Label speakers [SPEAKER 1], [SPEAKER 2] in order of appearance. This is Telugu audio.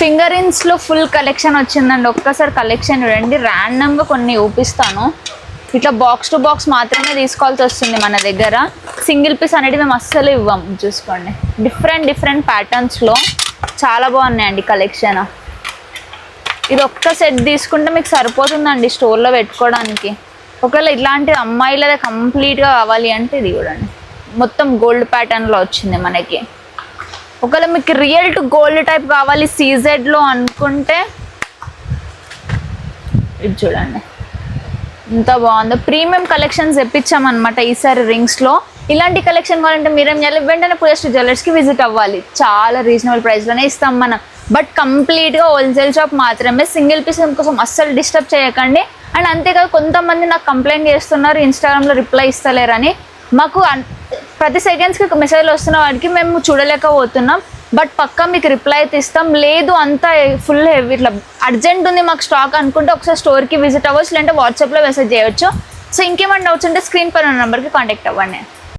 [SPEAKER 1] ఫింగరింగ్స్లో ఫుల్ కలెక్షన్ వచ్చిందండి. ఒక్కసారి కలెక్షన్ చూడండి. ర్యాండమ్గా కొన్ని చూపిస్తాను. ఇట్లా బాక్స్ టు బాక్స్ మాత్రమే తీసుకోవాల్సి వస్తుంది మన దగ్గర. సింగిల్ పీస్ అనేది మేము అస్సలు ఇవ్వం. చూసుకోండి, డిఫరెంట్ ప్యాటర్న్స్లో చాలా బాగున్నాయండి కలెక్షన్. ఇది ఒక్క సెట్ తీసుకుంటే మీకు సరిపోతుందండి స్టోర్లో పెట్టుకోవడానికి. ఒకవేళ ఇట్లాంటి అమ్మాయిలదే కంప్లీట్గా కావాలి అంటే ఇది చూడండి, మొత్తం గోల్డ్ ప్యాటర్న్లో వచ్చింది మనకి. ఒకవేళ మీకు రియల్ టు గోల్డ్ టైప్ కావాలి సీజెడ్లో అనుకుంటే ఇది చూడండి ఎంత బాగుందో. ప్రీమియం కలెక్షన్స్ తెప్పించామన్నమాట ఈసారి రింగ్స్లో. ఇలాంటి కలెక్షన్ కావాలంటే మీరేం చేయాలి, వెంటనే పూజ జ్యువెలర్స్కి విజిట్ అవ్వాలి. చాలా రీజనబుల్ ప్రైస్లోనే ఇస్తాం మనం. బట్ కంప్లీట్గా హోల్సేల్ షాప్ మాత్రమే. సింగిల్ పీస్ కోసం అస్సలు డిస్టర్బ్ చేయకండి. అండ్ అంతేకాదు కొంతమంది నాకు కంప్లైంట్ చేస్తున్నారు ఇన్స్టాగ్రామ్లో రిప్లై ఇస్తలేరని. మాకు ప్రతి సెకండ్స్కి మెసేజ్లు వస్తున్న వాడికి మేము చూడలేకపోతున్నాం. బట్ పక్కా మీకు రిప్లై అయితే ఇస్తాం. లేదు అంతా ఫుల్ హెవీ ఇట్లా అర్జెంట్ ఉంది మాకు స్టాక్ అనుకుంటే ఒకసారి స్టోర్కి విజిట్ అవ్వచ్చు, లేదంటే వాట్సాప్లో మెసేజ్ చేయవచ్చు. సో ఇంకేమైనా డౌట్స్ ఉంటే స్క్రీన్ పైన ఉన్న నెంబర్కి కాంటాక్ట్ అవ్వండి.